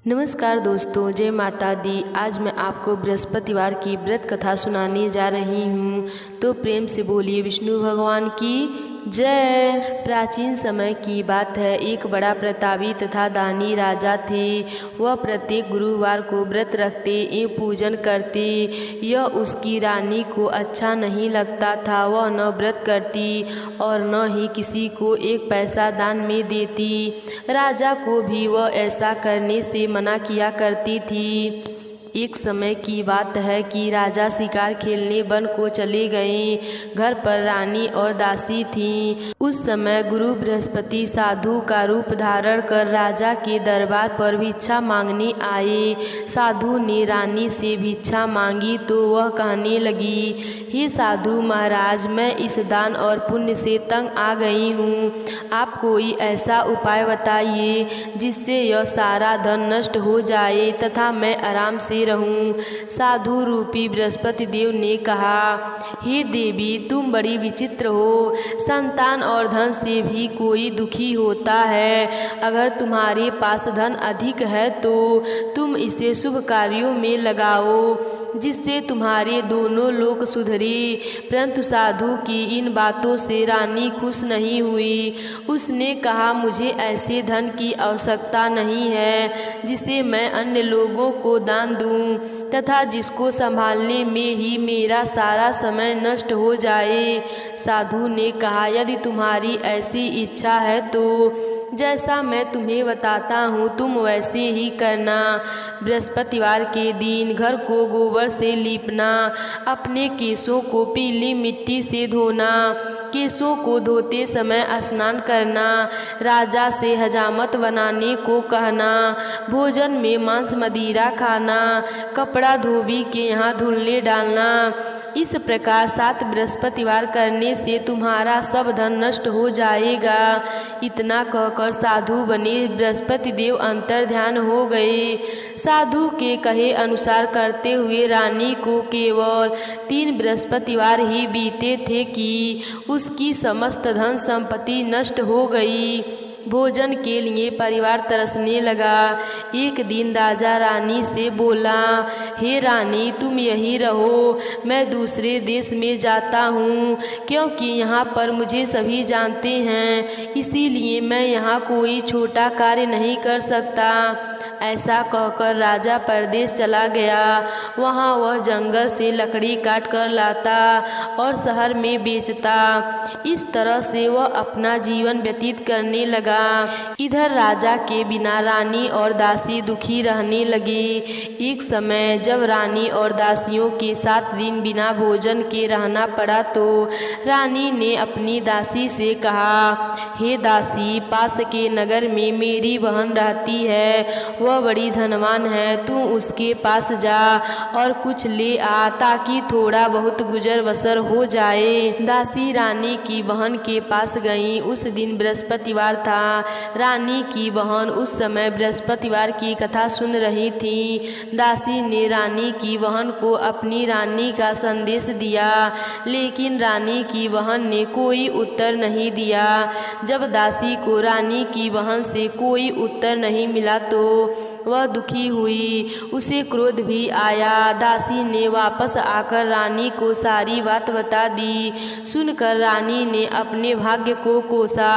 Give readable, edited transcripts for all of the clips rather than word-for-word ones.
नमस्कार दोस्तों, जय माता दी। आज मैं आपको बृहस्पतिवार की व्रत कथा सुनाने जा रही हूँ, तो प्रेम से बोलिए विष्णु भगवान की जय। प्राचीन समय की बात है। एक बड़ा प्रतापी तथा दानी राजा थे। वह प्रत्येक गुरुवार को व्रत रखते एवं पूजन करते। यह उसकी रानी को अच्छा नहीं लगता था। वह न व्रत करती और न ही किसी को एक पैसा दान में देती। राजा को भी वह ऐसा करने से मना किया करती थी। एक समय की बात है कि राजा शिकार खेलने वन को चले गए। घर पर रानी और दासी थीं। उस समय गुरु बृहस्पति साधु का रूप धारण कर राजा के दरबार पर भिक्षा मांगने आए। साधु ने रानी से भिक्षा मांगी तो वह कहने लगी, हे साधु महाराज, मैं इस दान और पुण्य से तंग आ गई हूँ। आप कोई ऐसा उपाय बताइए जिससे यह सारा धन नष्ट हो जाए तथा मैं आराम से रहूं। साधु रूपी बृहस्पति देव ने कहा, हे देवी, तुम बड़ी विचित्र हो। संतान और धन से भी कोई दुखी होता है। अगर तुम्हारे पास धन अधिक है तो तुम इसे शुभ कार्यों में लगाओ जिससे तुम्हारे दोनों लोक सुधरे। परंतु साधु की इन बातों से रानी खुश नहीं हुई। उसने कहा, मुझे ऐसे धन की आवश्यकता नहीं है जिसे मैं अन्य लोगों को दान दूं तथा जिसको संभालने में ही मेरा सारा समय नष्ट हो जाए। साधु ने कहा, यदि तुम्हारी ऐसी इच्छा है तो जैसा मैं तुम्हें बताता हूँ तुम वैसे ही करना। बृहस्पतिवार के दिन घर को गोबर से लीपना, अपने केशों को पीली मिट्टी से धोना, केशों को धोते समय स्नान करना, राजा से हजामत बनाने को कहना, भोजन में मांस मदिरा खाना, कपड़ा धोबी के यहाँ धुलने डालना। इस प्रकार 7 बृहस्पतिवार करने से तुम्हारा सब धन नष्ट हो जाएगा। इतना कहकर साधु बने बृहस्पति देव अंतर ध्यान हो गए। साधु के कहे अनुसार करते हुए रानी को केवल 3 बृहस्पतिवार ही बीते थे कि उसकी समस्त धन संपत्ति नष्ट हो गई। भोजन के लिए परिवार तरसने लगा। एक दिन राजा रानी से बोला, हे रानी, तुम यहीं रहो, मैं दूसरे देश में जाता हूँ, क्योंकि यहाँ पर मुझे सभी जानते हैं, इसीलिए मैं यहाँ कोई छोटा कार्य नहीं कर सकता। ऐसा कहकर राजा परदेश चला गया। वहाँ वह जंगल से लकड़ी काट कर लाता और शहर में बेचता। इस तरह से वह अपना जीवन व्यतीत करने लगा। इधर राजा के बिना रानी और दासी दुखी रहने लगे। एक समय जब रानी और दासियों के 7 दिन बिना भोजन के रहना पड़ा तो रानी ने अपनी दासी से कहा, हे दासी, पास के नगर में मेरी बहन रहती है। वह बड़ी धनवान है। तू उसके पास जा और कुछ ले आ ताकि थोड़ा बहुत गुजर बसर हो जाए। दासी रानी की बहन के पास गई। उस दिन बृहस्पतिवार था। रानी की बहन उस समय बृहस्पतिवार की कथा सुन रही थी। दासी ने रानी की बहन को अपनी रानी का संदेश दिया, लेकिन रानी की बहन ने कोई उत्तर नहीं दिया। जब दासी को रानी की बहन से कोई उत्तर नहीं मिला तो वह दुखी हुई। उसे क्रोध भी आया। दासी ने वापस आकर रानी को सारी बात बता दी। सुनकर रानी ने अपने भाग्य को कोसा।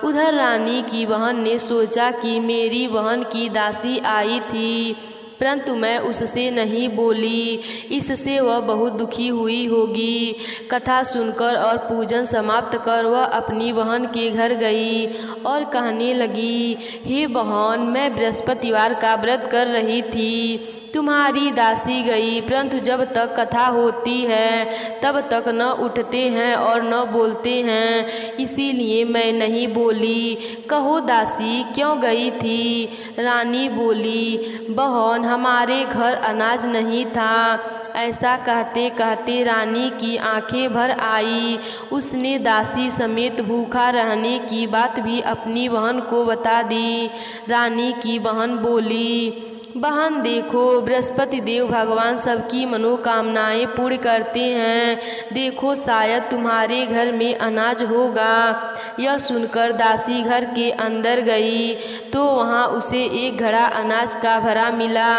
उधर रानी की बहन ने सोचा कि मेरी बहन की दासी आई थी, परंतु मैं उससे नहीं बोली, इससे वह बहुत दुखी हुई होगी। कथा सुनकर और पूजन समाप्त कर वह अपनी बहन के घर गई और कहने लगी, हे बहन, मैं बृहस्पतिवार का व्रत कर रही थी। तुम्हारी दासी गई, परंतु जब तक कथा होती है तब तक न उठते हैं और न बोलते हैं, इसीलिए मैं नहीं बोली। कहो दासी, क्यों गई थी? रानी बोली, बहन, हमारे घर अनाज नहीं था। ऐसा कहते कहते रानी की आंखें भर आई। उसने दासी समेत भूखा रहने की बात भी अपनी बहन को बता दी। रानी की बहन बोली, बहन देखो, बृहस्पति देव भगवान सबकी मनोकामनाएं पूर्ण करते हैं। देखो शायद तुम्हारे घर में अनाज होगा। यह सुनकर दासी घर के अंदर गई तो वहाँ उसे एक घड़ा अनाज का भरा मिला।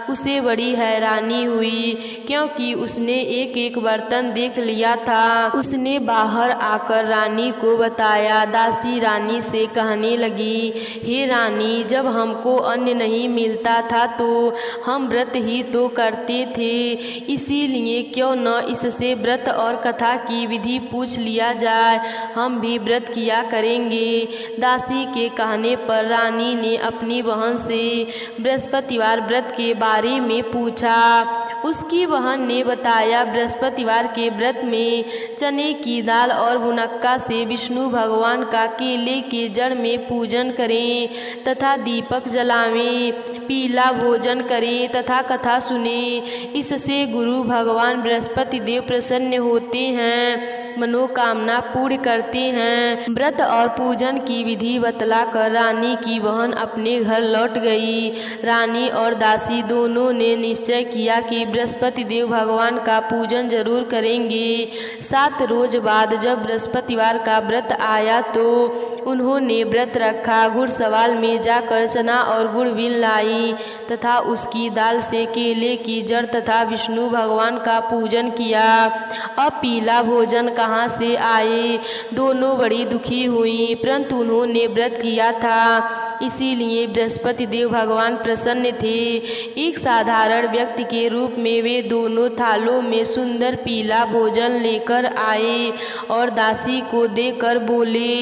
उसे बड़ी हैरानी हुई क्योंकि उसने एक एक बर्तन देख लिया था। उसने बाहर आकर रानी को बताया। दासी रानी से कहने लगी, हे रानी, जब हमको अन्न नहीं मिलता था तो हम व्रत ही तो करते थे, इसीलिए क्यों न इससे व्रत और कथा की विधि पूछ लिया जाए, हम भी व्रत किया करेंगे। दासी के कहने पर रानी ने अपनी बहन से बृहस्पतिवार व्रत के बारे में पूछा। उसकी बहन ने बताया, बृहस्पतिवार के व्रत में चने की दाल और मुनक्का से विष्णु भगवान का केले के जड़ में पूजन करें तथा दीपक जलावें, पीला भोजन करें तथा कथा सुने। इससे गुरु भगवान बृहस्पति देव प्रसन्न होते हैं, मनोकामना पूर्ण करते हैं। व्रत और पूजन की विधि बतलाकर रानी की बहन अपने घर लौट गई। रानी और दासी दोनों ने निश्चय किया कि बृहस्पति देव भगवान का पूजन जरूर करेंगे। 7 रोज बाद जब बृहस्पतिवार का व्रत आया तो उन्होंने व्रत रखा। घुड़सवाल में जाकर चना और गुड़ बीन लाई तथा उसकी दाल से केले की जड़ तथा विष्णु भगवान का पूजन किया। अब पीला भोजन कहाँ से आए? दोनों बड़ी दुखी हुई, परंतु उन्होंने व्रत किया था, इसीलिए बृहस्पति देव भगवान प्रसन्न थे। एक साधारण व्यक्ति के रूप में वे दोनों थालों में सुंदर पीला भोजन लेकर आए और दासी को देकर बोले,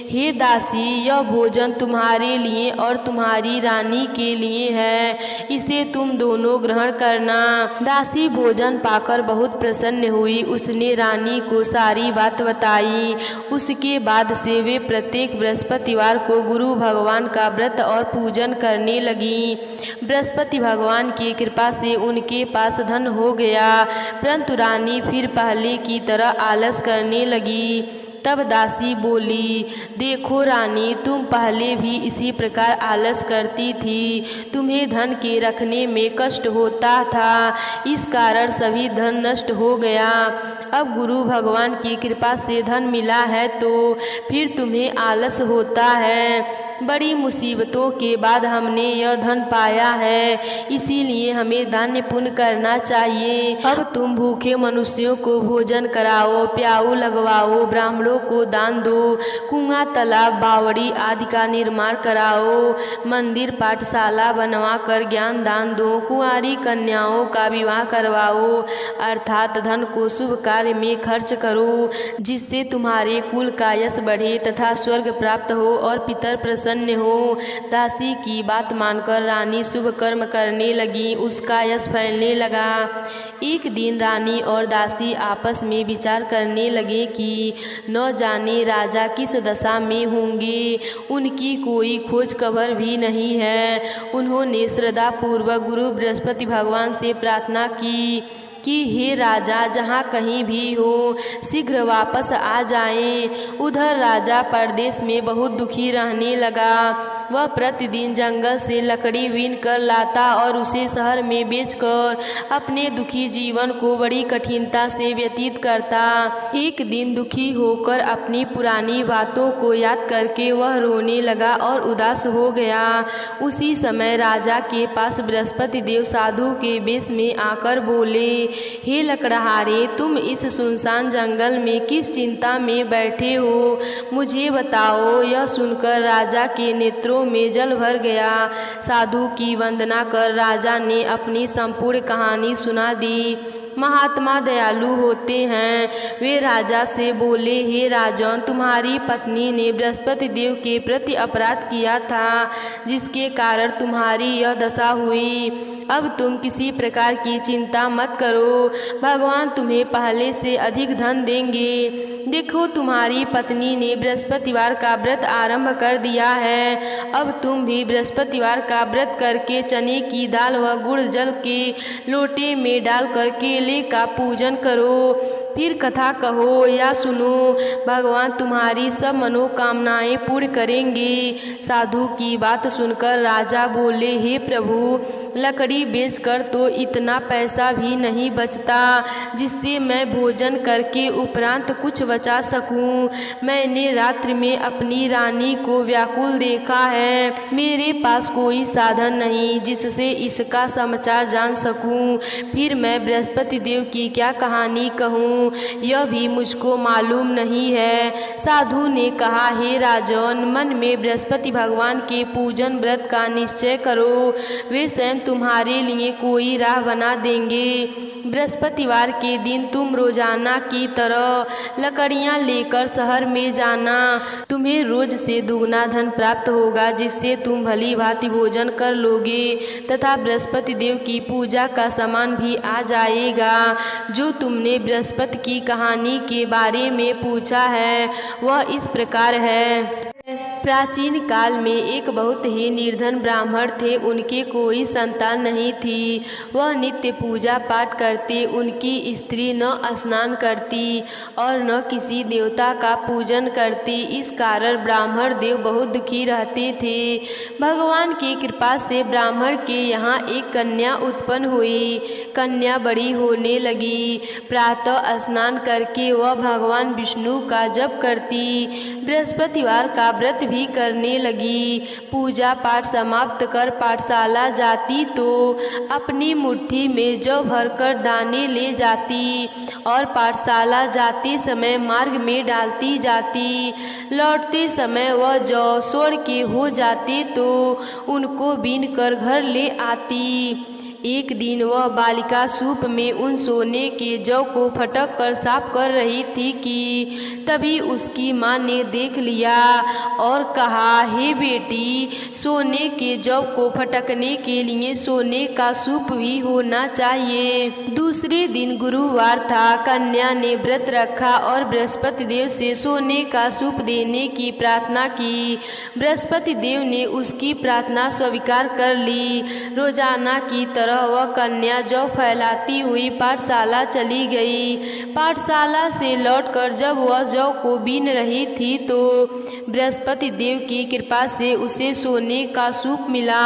हे दासी, यह भोजन तुम्हारे लिए और तुम्हारी रानी के लिए है, इसे तुम दोनों ग्रहण करना। दासी भोजन पाकर बहुत प्रसन्न हुई। उसने रानी को सारी बात बताई। उसके बाद से वे प्रत्येक बृहस्पतिवार को गुरु भगवान का व्रत और पूजन करने लगी। बृहस्पति भगवान की कृपा से उनके पास धन हो गया, परंतु रानी फिर पहले की तरह आलस करने लगी। तब दासी बोली, देखो रानी, तुम पहले भी इसी प्रकार आलस करती थी, तुम्हें धन के रखने में कष्ट होता था, इस कारण सभी धन नष्ट हो गया। अब गुरु भगवान की कृपा से धन मिला है तो फिर तुम्हें आलस होता है। बड़ी मुसीबतों के बाद हमने यह धन पाया है, इसीलिए हमें दान पुण्य करना चाहिए। अब तुम भूखे मनुष्यों को भोजन कराओ, प्याऊ लगवाओ, ब्राह्मणों को दान दो, कुआं, तालाब, बावड़ी आदि का निर्माण कराओ, मंदिर पाठशाला बनवा कर ज्ञान दान दो, कुंवारी कन्याओं का विवाह करवाओ, अर्थात धन को शुभ कार्य में खर्च करो, जिससे तुम्हारे कुल का यश बढ़े तथा स्वर्ग प्राप्त हो और पितर प्रसन्न हो। दासी की बात मानकर रानी शुभ कर्म करने लगी, उसका यश फैलने लगा। एक दिन रानी और दासी आपस में विचार करने लगे कि न जाने राजा किस दशा में होंगे, उनकी कोई खोज खबर भी नहीं है। उन्होंने श्रद्धापूर्वक गुरु बृहस्पति भगवान से प्रार्थना की कि हे राजा, जहाँ कहीं भी हो शीघ्र वापस आ जाएं। उधर राजा परदेश में बहुत दुखी रहने लगा। वह प्रतिदिन जंगल से लकड़ी बीन कर लाता और उसे शहर में बेचकर अपने दुखी जीवन को बड़ी कठिनता से व्यतीत करता। एक दिन दुखी होकर अपनी पुरानी बातों को याद करके वह रोने लगा और उदास हो गया। उसी समय राजा के पास बृहस्पति देव साधु के वेश में आकर बोले, हे लकड़हारे, तुम इस सुनसान जंगल में किस चिंता में बैठे हो, मुझे बताओ। यह सुनकर राजा के नेत्रों में जल भर गया। साधु की वंदना कर राजा ने अपनी संपूर्ण कहानी सुना दी। महात्मा दयालु होते हैं। वे राजा से बोले, हे राजन, तुम्हारी पत्नी ने बृहस्पति देव के प्रति अपराध किया था, जिसके कारण तुम्हारी यह दशा हुई। अब तुम किसी प्रकार की चिंता मत करो, भगवान तुम्हें पहले से अधिक धन देंगे। देखो, तुम्हारी पत्नी ने बृहस्पतिवार का व्रत आरंभ कर दिया है। अब तुम भी बृहस्पतिवार का व्रत करके चने की दाल व गुड़ जल के लोटे में डाल कर केले का पूजन करो, फिर कथा कहो या सुनो, भगवान तुम्हारी सब मनोकामनाएं पूर्ण करेंगे। साधु की बात सुनकर राजा बोले, हे प्रभु, लकड़ी बेचकर तो इतना पैसा भी नहीं बचता जिससे मैं भोजन करके उपरांत कुछ बचा सकूं। मैंने रात्रि में अपनी रानी को व्याकुल देखा है। मेरे पास कोई साधन नहीं जिससे इसका समाचार जान सकूं। फिर मैं बृहस्पति देव की क्या कहानी कहूं, यह भी मुझको मालूम नहीं है। साधु ने कहा, हे राजन, मन में बृहस्पति भगवान के पूजन व्रत का निश्चय करो, वे स्वयं तुम्हारे लिए कोई राह बना देंगे। बृहस्पतिवार के दिन तुम रोजाना की तरह लकड़ियां लेकर शहर में जाना। तुम्हें रोज से दुगना धन प्राप्त होगा जिससे तुम भली भांति भोजन कर लोगे तथा बृहस्पति देव की पूजा का सामान भी आ जाएगा। जो तुमने बृहस्पति की कहानी के बारे में पूछा है वह इस प्रकार है। प्राचीन काल में एक बहुत ही निर्धन ब्राह्मण थे। उनके कोई संतान नहीं थी। वह नित्य पूजा पाठ करते। उनकी स्त्री न स्नान करती और न किसी देवता का पूजन करती। इस कारण ब्राह्मण देव बहुत दुखी रहते थे। भगवान की कृपा से ब्राह्मण के यहाँ एक कन्या उत्पन्न हुई। कन्या बड़ी होने लगी। प्रातः स्नान करके वह भगवान विष्णु का जप करती। बृहस्पतिवार का व्रत भी करने लगी। पूजा पाठ समाप्त कर पाठशाला जाती तो अपनी मुट्ठी में जौ भरकर दाने ले जाती और पाठशाला जाते समय मार्ग में डालती जाती। लौटते समय वह जौ सोड़ के हो जाते तो उनको बीन कर घर ले आती। एक दिन वह बालिका सूप में उन सोने के जौ को फटक कर साफ कर रही थी कि तभी उसकी माँ ने देख लिया और कहा, हे बेटी, सोने के जौ को फटकने के लिए सोने का सूप भी होना चाहिए। दूसरे दिन गुरुवार था। कन्या ने व्रत रखा और बृहस्पति देव से सोने का सूप देने की प्रार्थना की। बृहस्पति देव ने उसकी प्रार्थना स्वीकार कर ली। रोजाना की तरह वह कन्या जौ फैलाती हुई पाठशाला चली गई। पाठशाला से लौटकर जब वह जौ को बीन रही थी तो बृहस्पति देव की कृपा से उसे सोने का सूप मिला।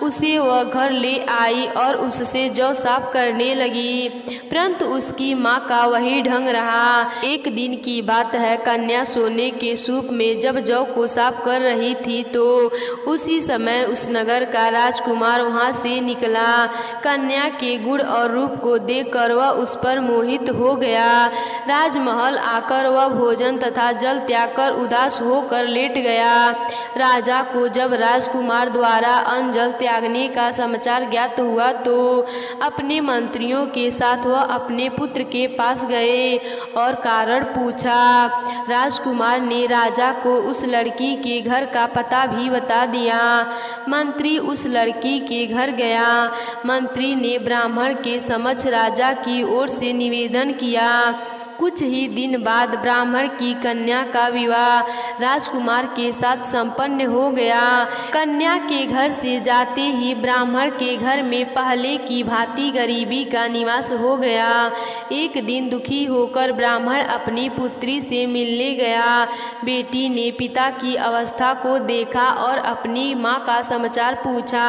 उसे वह घर ले आई और उससे जौ साफ करने लगी, परंतु उसकी माँ का वही ढंग रहा। एक दिन की बात है, कन्या सोने के सूप में जब जौ को साफ कर रही थी तो उसी समय उस नगर का राजकुमार वहाँ से निकला। कन्या के गुण और रूप को देखकर वह उस पर मोहित हो गया। राजमहल आकर वह भोजन तथा जल त्याग कर उदास होकर लेट गया। राजा को जब राजकुमार द्वारा अन्न जल त्यागने का समाचार ज्ञात हुआ तो अपने मंत्रियों के साथ वह अपने पुत्र के पास गए और कारण पूछा। राजकुमार ने राजा को उस लड़की के घर का पता भी बता दिया। मंत्री उस लड़की के घर गया। मंत्री ने ब्राह्मण के समक्ष राजा की ओर से निवेदन किया। कुछ ही दिन बाद ब्राह्मण की कन्या का विवाह राजकुमार के साथ संपन्न हो गया। कन्या के घर से जाते ही ब्राह्मण के घर में पहले की भांति गरीबी का निवास हो गया। एक दिन दुखी होकर ब्राह्मण अपनी पुत्री से मिलने गया। बेटी ने पिता की अवस्था को देखा और अपनी माँ का समाचार पूछा।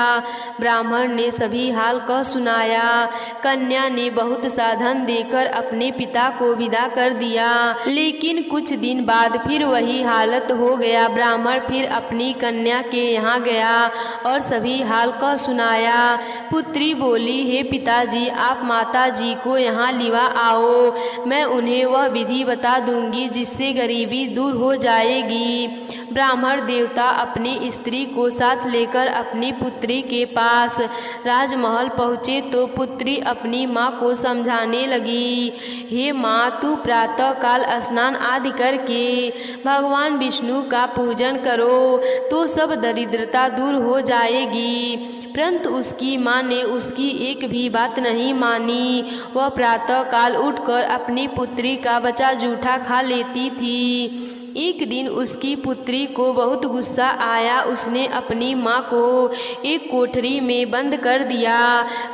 ब्राह्मण ने सभी हाल कह सुनाया। कन्या ने बहुत साधन देकर अपने पिता को विदा कर दिया, लेकिन कुछ दिन बाद फिर वही हालत हो गया। ब्राह्मण फिर अपनी कन्या के यहाँ गया और सभी हाल कह सुनाया। पुत्री बोली, हे पिताजी, आप माताजी को यहाँ लिवा आओ, मैं उन्हें वह विधि बता दूंगी जिससे गरीबी दूर हो जाएगी। ब्राह्मण देवता अपनी स्त्री को साथ लेकर अपनी पुत्री के पास राजमहल पहुँचे तो पुत्री अपनी माँ को समझाने लगी, हे माँ, तू प्रातः काल स्नान आदि करके भगवान विष्णु का पूजन करो तो सब दरिद्रता दूर हो जाएगी। परंतु उसकी माँ ने उसकी एक भी बात नहीं मानी। वह प्रातः काल उठकर अपनी पुत्री का बचा जूठा खा लेती थी। एक दिन उसकी पुत्री को बहुत गुस्सा आया। उसने अपनी माँ को एक कोठरी में बंद कर दिया।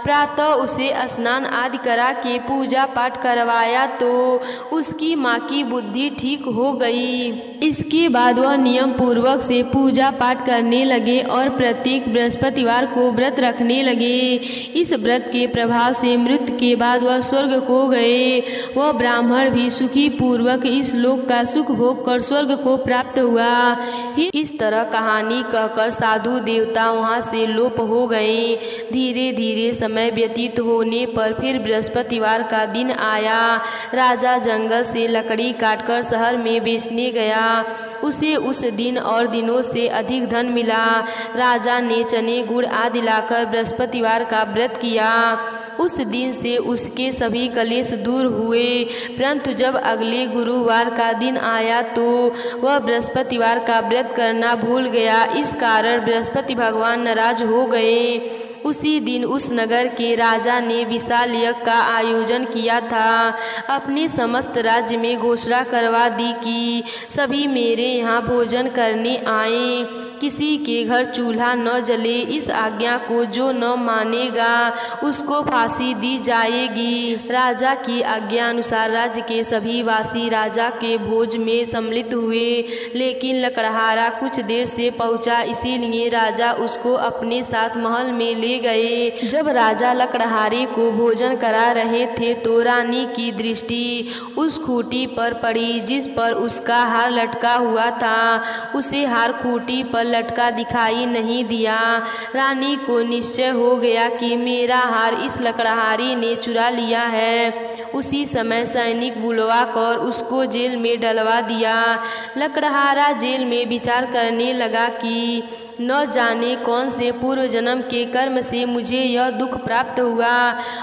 प्रातः उसे स्नान आदि करा के पूजा पाठ करवाया तो उसकी माँ की बुद्धि ठीक हो गई। इसके बाद वह नियम पूर्वक से पूजा पाठ करने लगे और प्रत्येक बृहस्पतिवार को व्रत रखने लगे। इस व्रत के प्रभाव से मृत्यु के बाद वह स्वर्ग को गए। वह ब्राह्मण भी सुखी पूर्वक इस लोक का सुख भोग कर स्वर्ग को प्राप्त हुआ। इस तरह कहानी कहकर साधु देवता वहाँ से लोप हो गए। धीरे धीरे समय व्यतीत होने पर फिर बृहस्पतिवार का दिन आया। राजा जंगल से लकड़ी काटकर शहर में बेचने गया। उसे उस दिन और दिनों से अधिक धन मिला। राजा ने चने गुड़ आदि लाकर बृहस्पतिवार का व्रत किया। उस दिन से उसके सभी कलेश दूर हुए। परंतु जब अगले गुरुवार का दिन आया तो वह बृहस्पतिवार का व्रत करना भूल गया। इस कारण बृहस्पति भगवान नाराज हो गए। उसी दिन उस नगर के राजा ने विशाल यज्ञ का आयोजन किया था। अपने समस्त राज्य में घोषणा करवा दी कि सभी मेरे यहाँ भोजन करने आए। किसी के घर चूल्हा न जले। इस आज्ञा को जो न मानेगा उसको फांसी दी जाएगी। राजा की आज्ञा अनुसार राज्य के सभी वासी राजा के भोज में सम्मिलित हुए। लेकिन लकड़हारा कुछ देर से पहुंचा, इसीलिए राजा उसको अपने साथ महल में ले गए। जब राजा लकड़हारे को भोजन करा रहे थे तो रानी की दृष्टि उस खूंटी पर पड़ी जिस पर उसका हार लटका हुआ था। उसे हार खूंटी पर लटका दिखाई नहीं दिया। रानी को निश्चय हो गया कि मेरा हार इस लकड़हारे ने चुरा लिया है। उसी समय सैनिक बुलवा कर उसको जेल में डलवा दिया। लकड़हारा जेल में विचार करने लगा कि न जाने कौन से पूर्व जन्म के कर्म से मुझे यह दुख प्राप्त हुआ,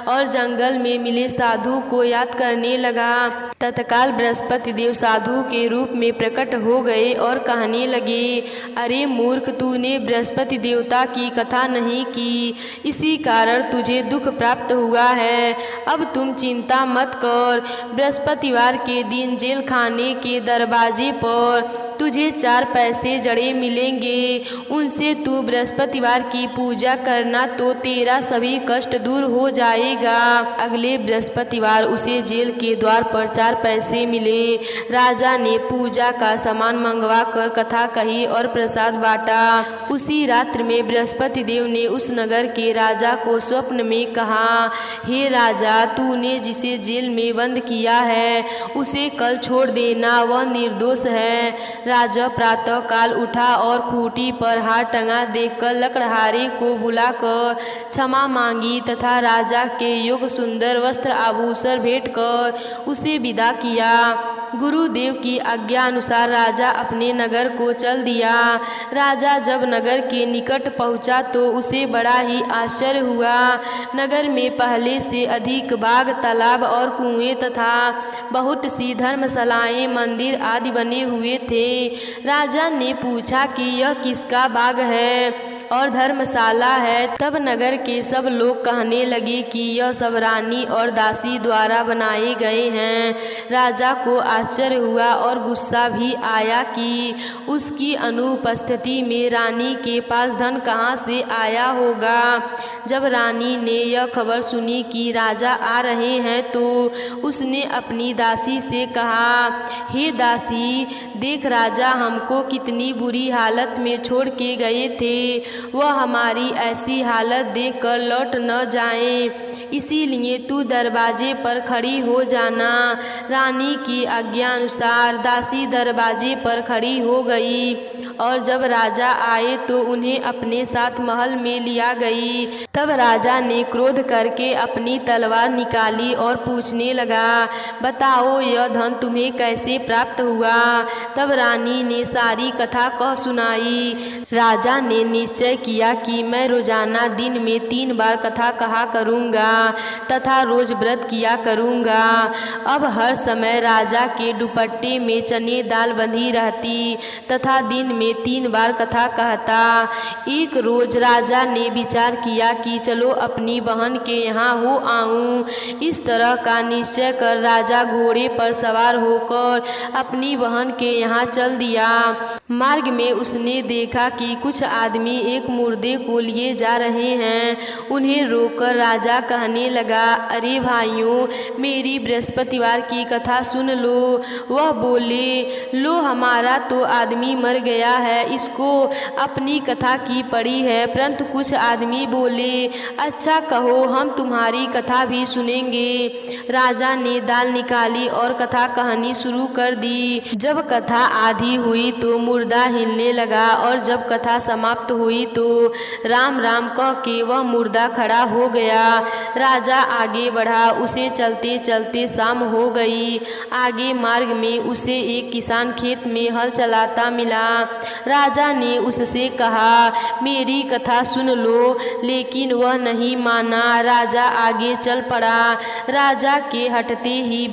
और जंगल में मिले साधु को याद करने लगा। तत्काल बृहस्पति देव साधु के रूप में प्रकट हो गए और कहने लगे, अरे मूर्ख, तूने बृहस्पति देवता की कथा नहीं की, इसी कारण तुझे दुख प्राप्त हुआ है। अब तुम चिंता मत कर। बृहस्पतिवार के दिन जेल खाने के दरवाजे पर तुझे 4 पैसे जड़े मिलेंगे। उनसे तू बृहस्पतिवार की पूजा करना तो तेरा सभी कष्ट दूर हो जाएगा। अगले बृहस्पतिवार उसे जेल के द्वार पर 4 पैसे मिले। राजा ने पूजा का सामान मंगवा कर कथा कही और प्रसाद बांटा। उसी रात्र में बृहस्पति देव ने उस नगर के राजा को स्वप्न में कहा, हे राजा, तूने जिसे जेल में बंद किया है उसे कल छोड़ देना, वह निर्दोष है। राजा प्रातः काल उठा और खूंटी पर हार टंगा देखकर लकड़हारे को बुलाकर क्षमा मांगी तथा राजा के योग्य सुंदर वस्त्र आभूषण भेंट कर उसे विदा किया। गुरुदेव की आज्ञा अनुसार राजा अपने नगर को चल दिया। राजा जब नगर के निकट पहुंचा तो उसे बड़ा ही आश्चर्य हुआ। नगर में पहले से अधिक बाग, तालाब और कुएं तथा बहुत सी धर्मशालाएं, मंदिर आदि बने हुए थे। राजा ने पूछा कि यह किसका बाग है और धर्मशाला है। तब नगर के सब लोग कहने लगे कि यह सब रानी और दासी द्वारा बनाए गए हैं। राजा को आश्चर्य हुआ और गुस्सा भी आया कि उसकी अनुपस्थिति में रानी के पास धन कहाँ से आया होगा। जब रानी ने यह खबर सुनी कि राजा आ रहे हैं तो उसने अपनी दासी से कहा, हे दासी, देख राजा हमको कितनी बुरी हालत में छोड़ के गए थे। वह हमारी ऐसी हालत देखकर लौट न जाएं, इसीलिए तू दरवाजे पर खड़ी हो जाना। रानी की आज्ञा अनुसार दासी दरवाजे पर खड़ी हो गई और जब राजा आए तो उन्हें अपने साथ महल में लिया गई। तब राजा ने क्रोध करके अपनी तलवार निकाली और पूछने लगा, बताओ यह धन तुम्हें कैसे प्राप्त हुआ। तब रानी ने सारी कथा कह सुनाई। राजा ने निश्चय किया कि मैं रोजाना दिन में 3 बार कथा कहा करूँगा तथा रोज व्रत किया करूँगा। अब हर समय राजा के दुपट्टे में चने दाल बंधी रहती तथा दिन में में 3 बार कथा कहता। एक रोज राजा ने विचार किया कि चलो अपनी बहन के यहाँ हो आऊं। इस तरह का निश्चय कर राजा घोड़े पर सवार होकर अपनी बहन के यहाँ चल दिया। मार्ग में उसने देखा कि कुछ आदमी एक मुर्दे को लिए जा रहे हैं। उन्हें रोककर राजा कहने लगा, अरे भाइयों, मेरी बृहस्पतिवार की कथा सुन लो। वह बोले, लो हमारा तो आदमी मर गया है, इसको अपनी कथा की पड़ी है। परंतु कुछ आदमी बोले, अच्छा कहो, हम तुम्हारी कथा भी सुनेंगे। राजा ने दाल निकाली और कथा कहनी शुरू कर दी। जब कथा आधी हुई तो मुर्दा हिलने लगा और जब कथा समाप्त हुई तो राम राम कह के वह मुर्दा खड़ा हो गया। राजा आगे बढ़ा। उसे चलते चलते शाम हो गई। आगे मार्ग में उसे एक किसान खेत में हल चलाता मिला। राजा ने उससे कहा, मेरी कथा सुन लो, लेकिन वह नहीं माना। राजा आगे चल पड़ा। राजा के हटते ही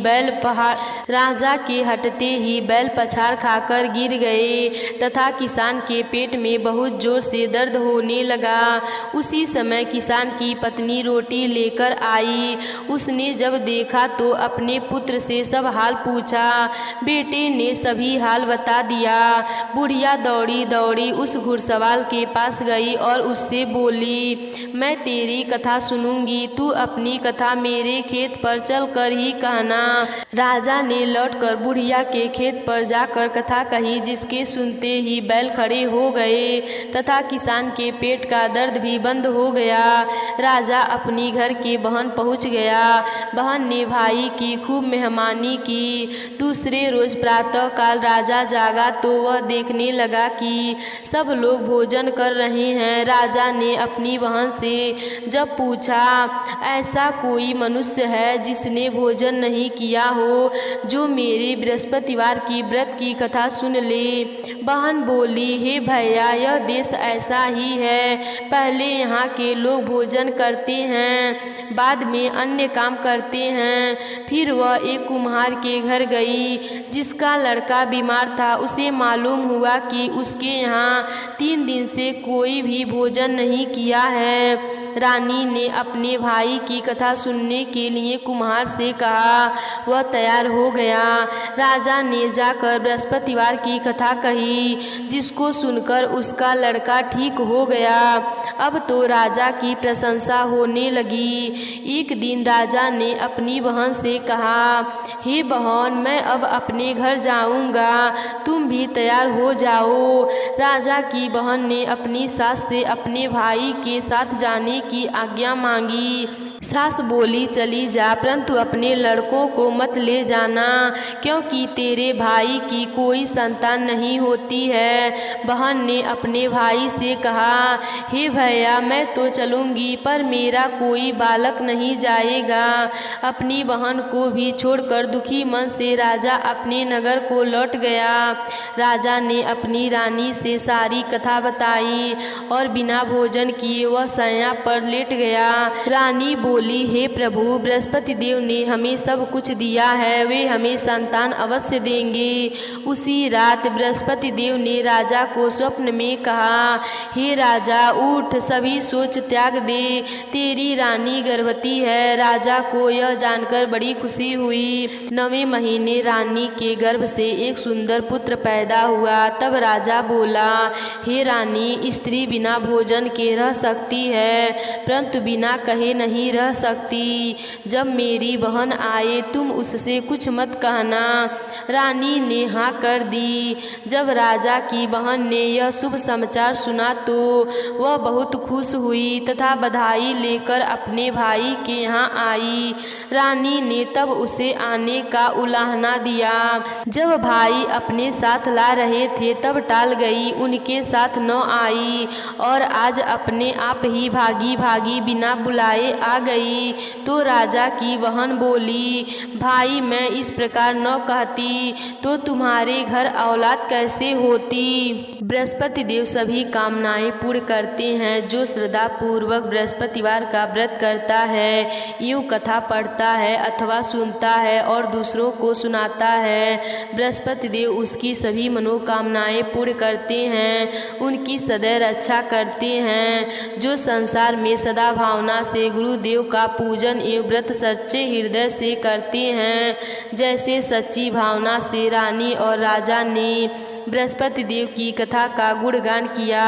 बैल पछाड़ खाकर गिर गए तथा किसान के पेट में बहुत जोर से दर्द होने लगा। उसी समय किसान की पत्नी रोटी लेकर आई। उसने जब देखा तो अपने पुत्र से सब हाल पूछा। बेटे ने सभी हाल बता दिया। बुढ़िया दौड़ी दौड़ी उस घुड़सवार के पास गई और उससे बोली, मैं तेरी कथा सुनूंगी, तू अपनी कथा मेरे खेत पर चलकर ही कहना। राजा ने लौटकर बुढ़िया के खेत पर जाकर कथा कही, जिसके सुनते ही बैल खड़े हो गए तथा किसान के पेट का दर्द भी बंद हो गया। राजा अपनी घर के बहन पहुंच गया। बहन ने भाई की खूब मेहमानी की। दूसरे रोज प्रातः काल राजा जागा तो वह देखने लगा कि सब लोग भोजन कर रहे हैं। राजा ने अपनी बहन से जब पूछा, ऐसा कोई मनुष्य है जिसने भोजन नहीं किया हो, जो मेरी बृहस्पतिवार की व्रत की कथा सुन ले। बहन बोली, हे भैया, यह देश ऐसा ही है। पहले यहाँ के लोग भोजन करते हैं, बाद में अन्य काम करते हैं। फिर वह एक कुम्हार के घर गई, जिसका लड़का बीमार था। उसे मालूम हुआ कि उसके यहाँ 3 दिन से कोई भी भोजन नहीं किया है। रानी ने अपने भाई की कथा सुनने के लिए कुम्हार से कहा। वह तैयार हो गया। राजा ने जाकर बृहस्पतिवार की कथा कही, जिसको सुनकर उसका लड़का ठीक हो गया। अब तो राजा की प्रशंसा होने लगी। एक दिन राजा ने अपनी बहन से कहा, हे बहन, मैं अब अपने घर जाऊंगा, तुम भी तैयार हो जाओ। राजा की बहन ने अपनी सास से अपने भाई के साथ जाने की आज्ञा मांगी। सास बोली, चली जा, परंतु अपने लड़कों को मत ले जाना, क्योंकि तेरे भाई की कोई संतान नहीं होती है। बहन ने अपने भाई से कहा, हे भैया, मैं तो चलूंगी, पर मेरा कोई बालक नहीं जाएगा। अपनी बहन को भी छोड़कर दुखी मन से राजा अपने नगर को लौट गया। राजा ने अपनी रानी से सारी कथा बताई और बिना भोजन किए वह शैया पर लेट गया। रानी बोली, हे प्रभु, बृहस्पति देव ने हमें सब कुछ दिया है, वे हमें संतान अवश्य देंगे। उसी रात बृहस्पति देव ने राजा को स्वप्न में कहा, हे राजा, उठ, सभी सोच त्याग दे, तेरी रानी गर्भवती है। राजा को यह जानकर बड़ी खुशी हुई। 9वें महीने रानी के गर्भ से एक सुंदर पुत्र पैदा हुआ। तब राजा बोला, हे रानी, स्त्री बिना भोजन के रह सकती है, परंतु बिना कहे नहीं रह सकती। जब मेरी बहन आए तुम उससे कुछ मत कहना। रानी ने हाँ कर दी। जब राजा की बहन ने यह शुभ समाचार सुना तो वह बहुत खुश हुई तथा बधाई लेकर अपने भाई के यहाँ आई। रानी ने तब उसे आने का उलाहना दिया। जब भाई अपने साथ ला रहे थे तब टाल गई, उनके साथ न आई और आज अपने आप ही भागी भागी बिना बुलाए आ गई। गई तो राजा की बहन बोली, भाई मैं इस प्रकार न कहती तो तुम्हारे घर औलाद कैसे होती। बृहस्पति देव सभी कामनाएं पूर्ण करते हैं जो श्रद्धा पूर्वक बृहस्पतिवार का व्रत करता है, यूँ कथा पढ़ता है अथवा सुनता है और दूसरों को सुनाता है। बृहस्पति देव उसकी सभी मनोकामनाएं पूर्ण करते हैं, उनकी सदैव रक्षा करते हैं। जो संसार में सदा भावना से गुरुदेव का पूजन एवं व्रत सच्चे हृदय से करते हैं, जैसे सच्ची भावना से रानी और राजा ने बृहस्पति देव की कथा का गुणगान किया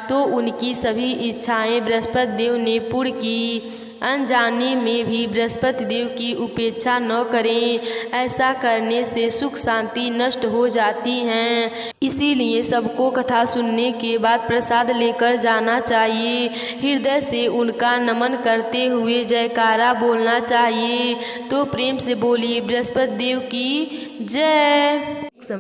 तो उनकी सभी इच्छाएं बृहस्पति देव ने पूर्ण की। अनजाने में भी बृहस्पति देव की उपेक्षा न करें, ऐसा करने से सुख शांति नष्ट हो जाती हैं। इसीलिए सबको कथा सुनने के बाद प्रसाद लेकर जाना चाहिए। हृदय से उनका नमन करते हुए जयकारा बोलना चाहिए। तो प्रेम से बोलिए बृहस्पति देव की जय।